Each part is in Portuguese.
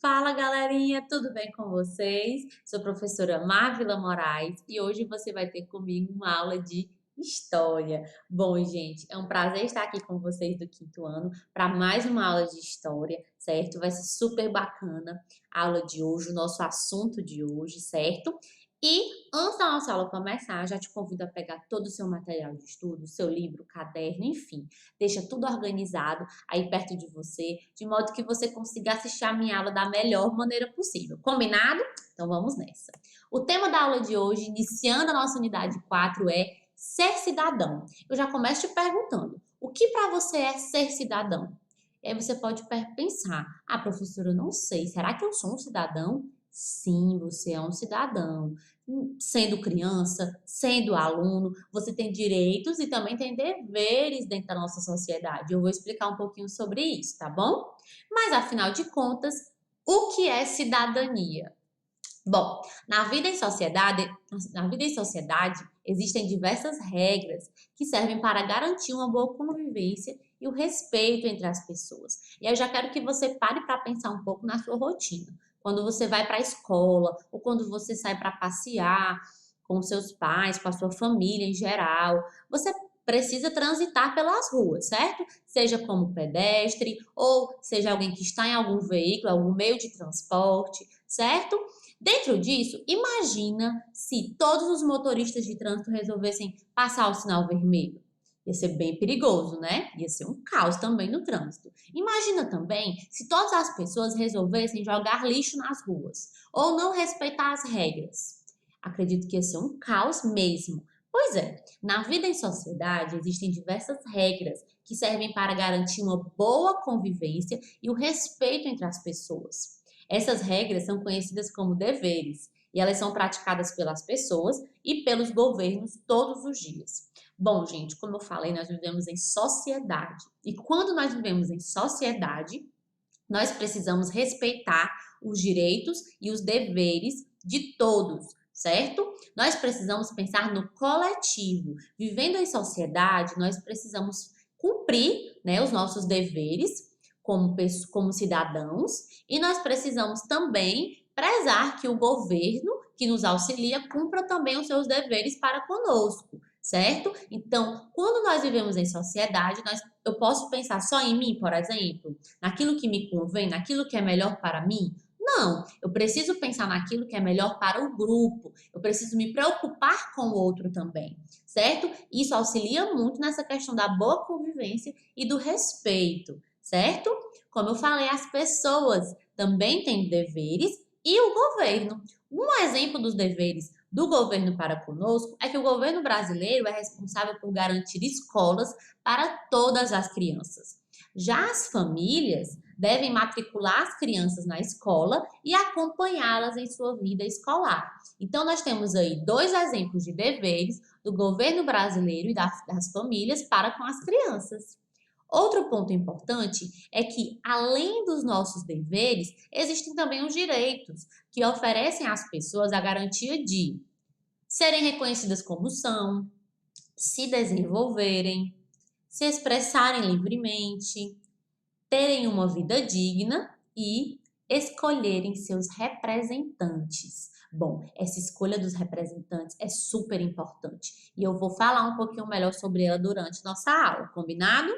Fala galerinha, tudo bem com vocês? Sou a professora Marvila Moraes e hoje você vai ter comigo uma aula de História. Bom, gente, é um prazer estar aqui com vocês do quinto ano para mais uma aula de História, certo? Vai ser super bacana a aula de hoje, o nosso assunto de hoje, certo? E antes da nossa aula começar, já te convido a pegar todo o seu material de estudo, seu livro, caderno, enfim. Deixa tudo organizado aí perto de você, de modo que você consiga assistir a minha aula da melhor maneira possível. Combinado? Então vamos nessa. O tema da aula de hoje, iniciando a nossa unidade 4, é ser cidadão. Eu já começo te perguntando, o que para você é ser cidadão? E aí você pode pensar, professora, eu não sei, será que eu sou um cidadão? Sim, você é um cidadão. Sendo criança, sendo aluno, você tem direitos e também tem deveres dentro da nossa sociedade. Eu vou explicar um pouquinho sobre isso, tá bom? Mas afinal de contas, o que é cidadania? Bom, na vida em sociedade existem diversas regras que servem para garantir uma boa convivência e o respeito entre as pessoas. E eu já quero que você pare para pensar um pouco na sua rotina. Quando você vai para a escola ou quando você sai para passear com seus pais, com a sua família em geral, você precisa transitar pelas ruas, certo? Seja como pedestre ou seja alguém que está em algum veículo, algum meio de transporte, certo? Dentro disso, imagina se todos os motoristas de trânsito resolvessem passar o sinal vermelho. Ia ser bem perigoso, né? Ia ser um caos também no trânsito. Imagina também se todas as pessoas resolvessem jogar lixo nas ruas ou não respeitar as regras. Acredito que ia ser um caos mesmo. Pois é, na vida em sociedade existem diversas regras que servem para garantir uma boa convivência e o respeito entre as pessoas. Essas regras são conhecidas como deveres e elas são praticadas pelas pessoas e pelos governos todos os dias. Bom, gente, como eu falei, nós vivemos em sociedade. E quando nós vivemos em sociedade, nós precisamos respeitar os direitos e os deveres de todos, certo? Nós precisamos pensar no coletivo. Vivendo em sociedade, nós precisamos cumprir, né, os nossos deveres como cidadãos e nós precisamos também prezar que o governo que nos auxilia cumpra também os seus deveres para conosco, certo? Então, quando nós vivemos em sociedade, eu posso pensar só em mim, por exemplo, naquilo que me convém, naquilo que é melhor para mim? Não, eu preciso pensar naquilo que é melhor para o grupo. Eu preciso me preocupar com o outro também, certo? Isso auxilia muito nessa questão da boa convivência e do respeito, certo? Como eu falei, as pessoas também têm deveres e o governo. Um exemplo dos deveres do governo para conosco é que o governo brasileiro é responsável por garantir escolas para todas as crianças. Já as famílias devem matricular as crianças na escola e acompanhá-las em sua vida escolar. Então, nós temos aí dois exemplos de deveres do governo brasileiro e das famílias para com as crianças. Outro ponto importante é que, além dos nossos deveres, existem também os direitos, que oferecem às pessoas a garantia de serem reconhecidas como são, se desenvolverem, se expressarem livremente, terem uma vida digna e escolherem seus representantes. Bom, essa escolha dos representantes é super importante e eu vou falar um pouquinho melhor sobre ela durante nossa aula, combinado?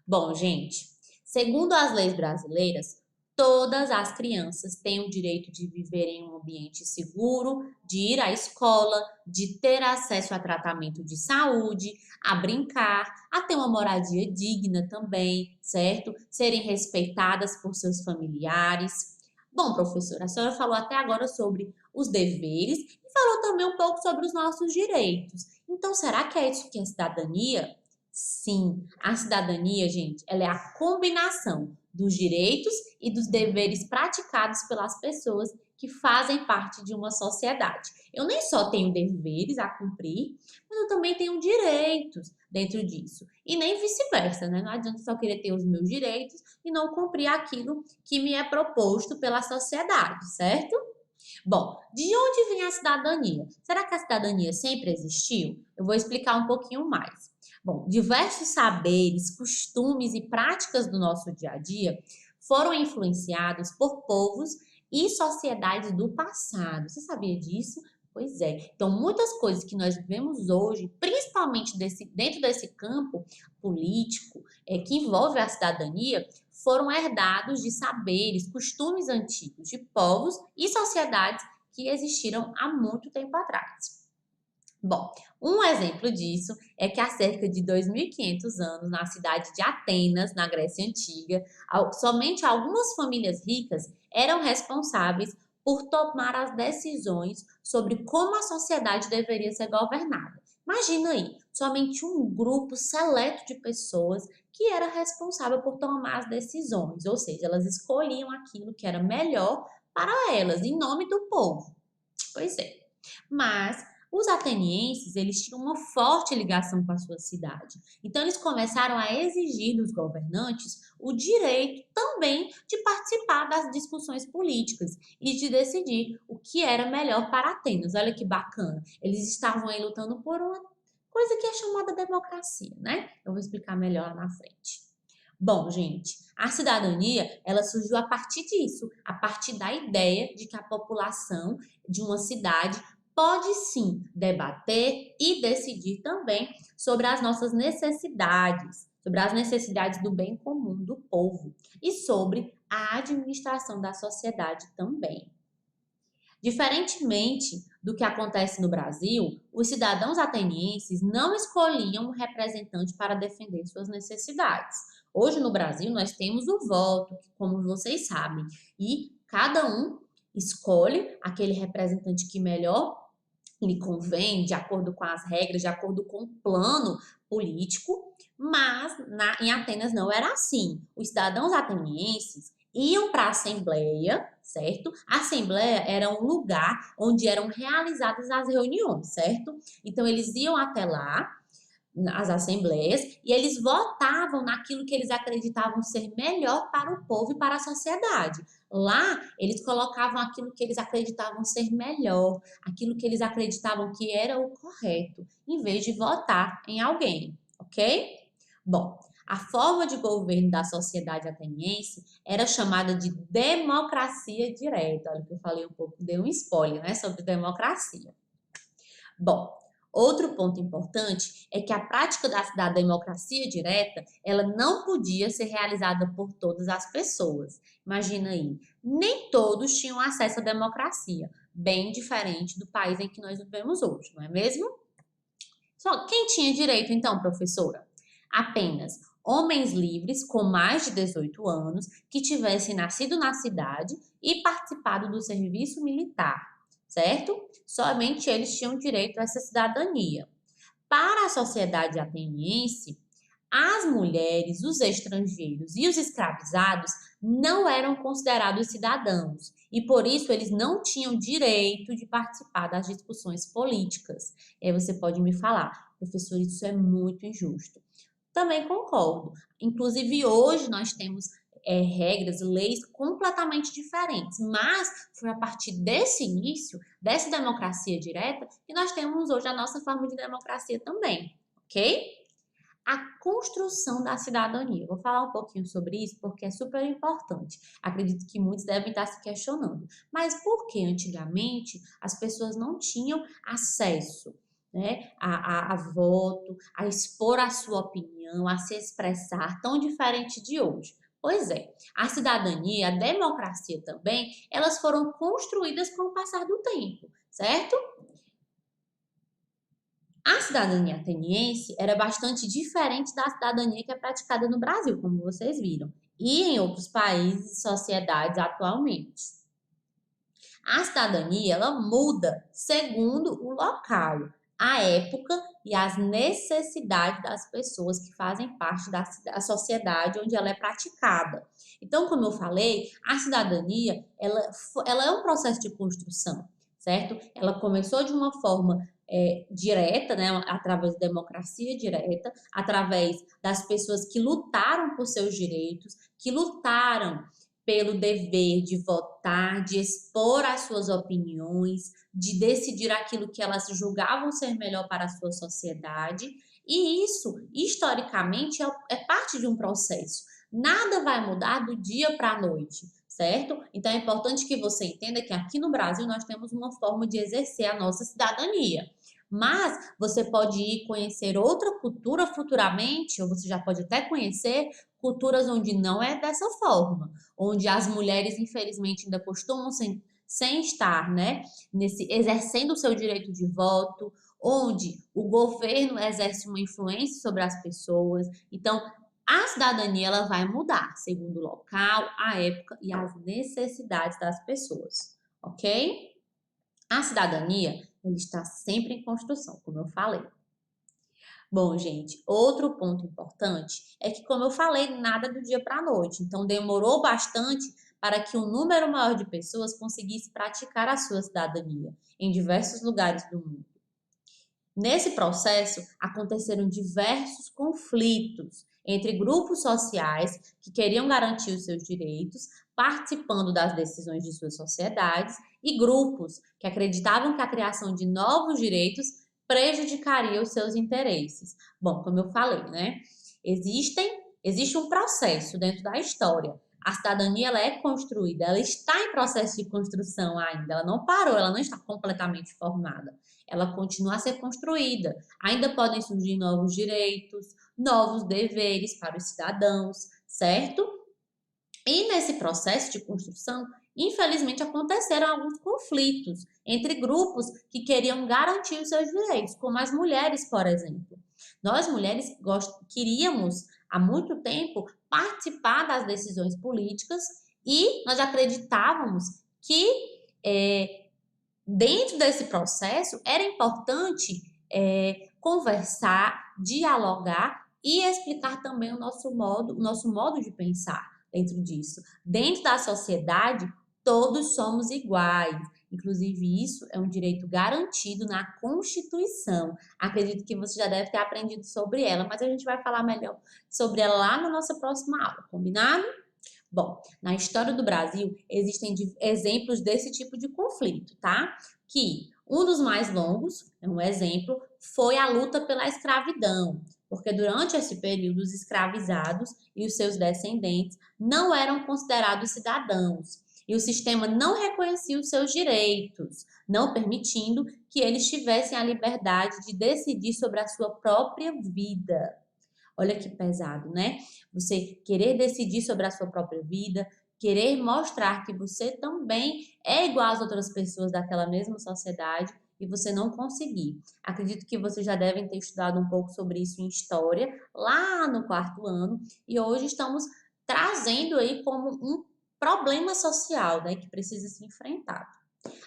Bom, gente, segundo as leis brasileiras, todas as crianças têm o direito de viver em um ambiente seguro, de ir à escola, de ter acesso a tratamento de saúde, a brincar, a ter uma moradia digna também, certo? Serem respeitadas por seus familiares. Bom, professora, a senhora falou até agora sobre os deveres e falou também um pouco sobre os nossos direitos. Então, será que é isso que é cidadania? Sim, a cidadania, gente, ela é a combinação dos direitos e dos deveres praticados pelas pessoas que fazem parte de uma sociedade. Eu nem só tenho deveres a cumprir, mas eu também tenho direitos dentro disso. E nem vice-versa, né? Não adianta só querer ter os meus direitos e não cumprir aquilo que me é proposto pela sociedade, certo? Bom, de onde vem a cidadania? Será que a cidadania sempre existiu? Eu vou explicar um pouquinho mais. Bom, diversos saberes, costumes e práticas do nosso dia a dia foram influenciados por povos e sociedades do passado. Você sabia disso? Pois é. Então, muitas coisas que nós vivemos hoje, principalmente dentro desse campo político, que envolve a cidadania, foram herdados de saberes, costumes antigos de povos e sociedades que existiram há muito tempo atrás. Bom, um exemplo disso é que há cerca de 2.500 anos, na cidade de Atenas, na Grécia Antiga, somente algumas famílias ricas eram responsáveis por tomar as decisões sobre como a sociedade deveria ser governada. Imagina aí, somente um grupo seleto de pessoas que era responsável por tomar as decisões, ou seja, elas escolhiam aquilo que era melhor para elas, em nome do povo. Pois é. Mas os atenienses, eles tinham uma forte ligação com a sua cidade. Então, eles começaram a exigir dos governantes o direito também de participar das discussões políticas e de decidir o que era melhor para Atenas. Olha que bacana. Eles estavam aí lutando por uma coisa que é chamada democracia, né? Eu vou explicar melhor lá na frente. Bom, gente, a cidadania, ela surgiu a partir disso, a partir da ideia de que a população de uma cidade pode sim debater e decidir também sobre as nossas necessidades, sobre as necessidades do bem comum do povo e sobre a administração da sociedade também. Diferentemente do que acontece no Brasil, os cidadãos atenienses não escolhiam um representante para defender suas necessidades. Hoje no Brasil nós temos o voto, como vocês sabem, e cada um escolhe aquele representante que melhor lhe convém, de acordo com as regras, de acordo com o plano político, mas em Atenas não era assim. Os cidadãos atenienses iam para a Assembleia, certo? A Assembleia era um lugar onde eram realizadas as reuniões, certo? Então, eles iam até lá, nas assembleias, e eles votavam naquilo que eles acreditavam ser melhor para o povo e para a sociedade. Lá, eles colocavam aquilo que eles acreditavam ser melhor, aquilo que eles acreditavam que era o correto, em vez de votar em alguém, ok? Bom, a forma de governo da sociedade ateniense era chamada de democracia direta. Olha que eu falei um pouco, dei um spoiler, né, sobre democracia. Bom, outro ponto importante é que a prática da democracia direta, ela não podia ser realizada por todas as pessoas. Imagina aí, nem todos tinham acesso à democracia, bem diferente do país em que nós vivemos hoje, não é mesmo? Só quem tinha direito então, professora? Apenas homens livres com mais de 18 anos que tivessem nascido na cidade e participado do serviço militar, certo? Somente eles tinham direito a essa cidadania. Para a sociedade ateniense, as mulheres, os estrangeiros e os escravizados não eram considerados cidadãos e por isso eles não tinham direito de participar das discussões políticas. E aí você pode me falar, professor, isso é muito injusto. Também concordo. Inclusive hoje nós temos regras, leis completamente diferentes, mas foi a partir desse início, dessa democracia direta, que nós temos hoje a nossa forma de democracia também, ok? A construção da cidadania. Vou falar um pouquinho sobre isso porque é super importante. Acredito que muitos devem estar se questionando. Mas por que antigamente as pessoas não tinham acesso, né, a voto, a expor a sua opinião, a se expressar, tão diferente de hoje? Pois é, a cidadania, a democracia também, elas foram construídas com o passar do tempo, certo? A cidadania ateniense era bastante diferente da cidadania que é praticada no Brasil, como vocês viram, e em outros países e sociedades atualmente. A cidadania, ela muda segundo o local, a época e as necessidades das pessoas que fazem parte da sociedade onde ela é praticada. Então, como eu falei, a cidadania, ela é um processo de construção, certo? Ela começou de uma forma direta, né, através da democracia direta, através das pessoas que lutaram por seus direitos, que lutaram pelo dever de votar, de expor as suas opiniões, de decidir aquilo que elas julgavam ser melhor para a sua sociedade. E isso, historicamente, é parte de um processo. Nada vai mudar do dia para a noite, certo? Então é importante que você entenda que aqui no Brasil nós temos uma forma de exercer a nossa cidadania. Mas você pode ir conhecer outra cultura futuramente, ou você já pode até conhecer culturas onde não é dessa forma, onde as mulheres, infelizmente, ainda costumam sem estar, né, exercendo o seu direito de voto, onde o governo exerce uma influência sobre as pessoas. Então, a cidadania ela vai mudar segundo o local, a época e as necessidades das pessoas, ok? A cidadania ele está sempre em construção, como eu falei. Bom, gente, outro ponto importante é que, como eu falei, nada do dia para a noite. Então, demorou bastante para que um número maior de pessoas conseguisse praticar a sua cidadania em diversos lugares do mundo. Nesse processo, aconteceram diversos conflitos entre grupos sociais que queriam garantir os seus direitos, participando das decisões de suas sociedades, e grupos que acreditavam que a criação de novos direitos prejudicaria os seus interesses. Bom, como eu falei, né? Existe um processo dentro da história. A cidadania ela é construída, ela está em processo de construção ainda, ela não parou, ela não está completamente formada. Ela continua a ser construída. Ainda podem surgir novos direitos, novos deveres para os cidadãos, certo? E nesse processo de construção, infelizmente aconteceram alguns conflitos entre grupos que queriam garantir os seus direitos, como as mulheres, por exemplo. Nós mulheres queríamos há muito tempo participar das decisões políticas e nós acreditávamos que dentro desse processo era importante conversar, dialogar e explicar também o nosso modo de pensar dentro disso. Dentro da sociedade, todos somos iguais. Inclusive, isso é um direito garantido na Constituição. Acredito que você já deve ter aprendido sobre ela, mas a gente vai falar melhor sobre ela lá na nossa próxima aula, combinado? Bom, na história do Brasil existem exemplos desse tipo de conflito, tá? Que um dos mais longos, é um exemplo, foi a luta pela escravidão, porque durante esse período os escravizados e os seus descendentes não eram considerados cidadãos e o sistema não reconhecia os seus direitos, não permitindo que eles tivessem a liberdade de decidir sobre a sua própria vida. Olha que pesado, né? Você querer decidir sobre a sua própria vida, querer mostrar que você também é igual às outras pessoas daquela mesma sociedade e você não conseguir. Acredito que vocês já devem ter estudado um pouco sobre isso em história, lá no 4º ano, e hoje estamos trazendo aí como um problema social, né, que precisa ser enfrentado.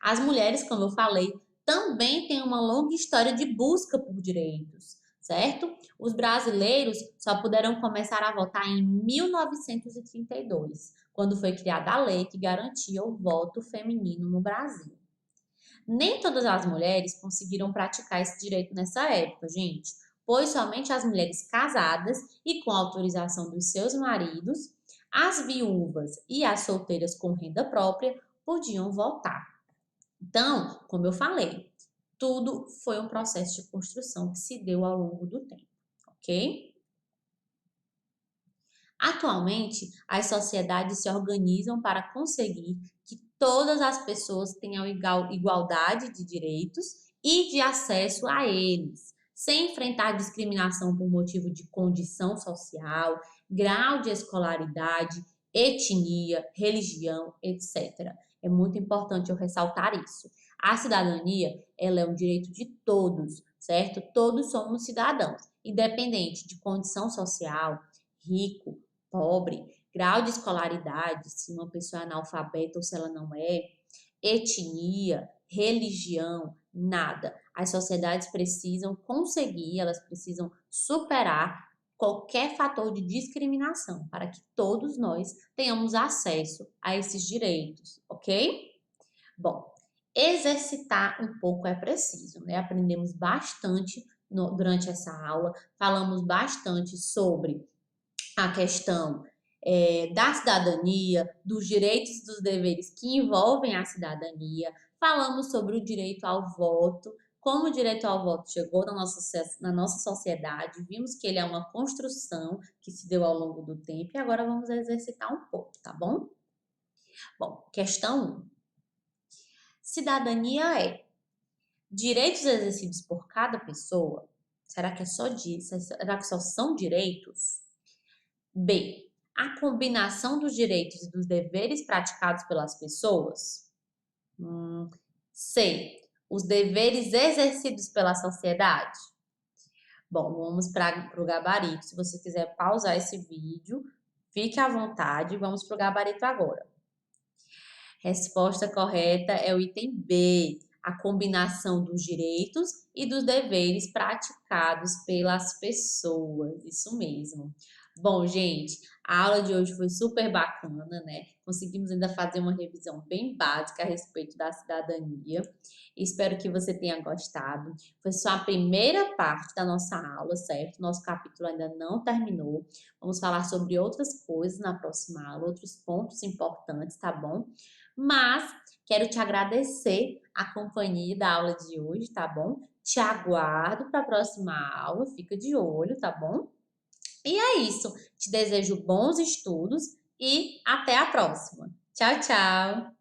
As mulheres, como eu falei, também têm uma longa história de busca por direitos, certo? Os brasileiros só puderam começar a votar em 1932, quando foi criada a lei que garantia o voto feminino no Brasil. Nem todas as mulheres conseguiram praticar esse direito nessa época, gente, pois somente as mulheres casadas e com autorização dos seus maridos, as viúvas e as solteiras com renda própria podiam votar. Então, como eu falei, tudo foi um processo de construção que se deu ao longo do tempo, ok? Atualmente, as sociedades se organizam para conseguir que todas as pessoas tenham igualdade de direitos e de acesso a eles, sem enfrentar discriminação por motivo de condição social, grau de escolaridade, etnia, religião, etc. É muito importante eu ressaltar isso. A cidadania, ela é um direito de todos, certo? Todos somos cidadãos, independente de condição social, rico, pobre, grau de escolaridade, se uma pessoa é analfabeta ou se ela não é, etnia, religião, nada. As sociedades precisam conseguir, elas precisam superar qualquer fator de discriminação para que todos nós tenhamos acesso a esses direitos, ok? Bom, exercitar um pouco é preciso, né? Aprendemos bastante durante essa aula, falamos bastante sobre a questão da cidadania, dos direitos e dos deveres que envolvem a cidadania, falamos sobre o direito ao voto, como o direito ao voto chegou na nossa sociedade, vimos que ele é uma construção que se deu ao longo do tempo e agora vamos exercitar um pouco, tá bom? Bom, questão 1. Cidadania é direitos exercidos por cada pessoa? Será que será que só são direitos? B. A combinação dos direitos e dos deveres praticados pelas pessoas? C. Os deveres exercidos pela sociedade? Bom, vamos para o gabarito. Se você quiser pausar esse vídeo, fique à vontade. Vamos para o gabarito agora. Resposta correta é o item B, a combinação dos direitos e dos deveres praticados pelas pessoas. Isso mesmo. Bom, gente, a aula de hoje foi super bacana, né? Conseguimos ainda fazer uma revisão bem básica a respeito da cidadania. Espero que você tenha gostado. Foi só a primeira parte da nossa aula, certo? Nosso capítulo ainda não terminou. Vamos falar sobre outras coisas na próxima aula, outros pontos importantes, tá bom? Mas quero te agradecer a companhia da aula de hoje, tá bom? Te aguardo para a próxima aula, fica de olho, tá bom? E é isso. Te desejo bons estudos e até a próxima. Tchau, tchau!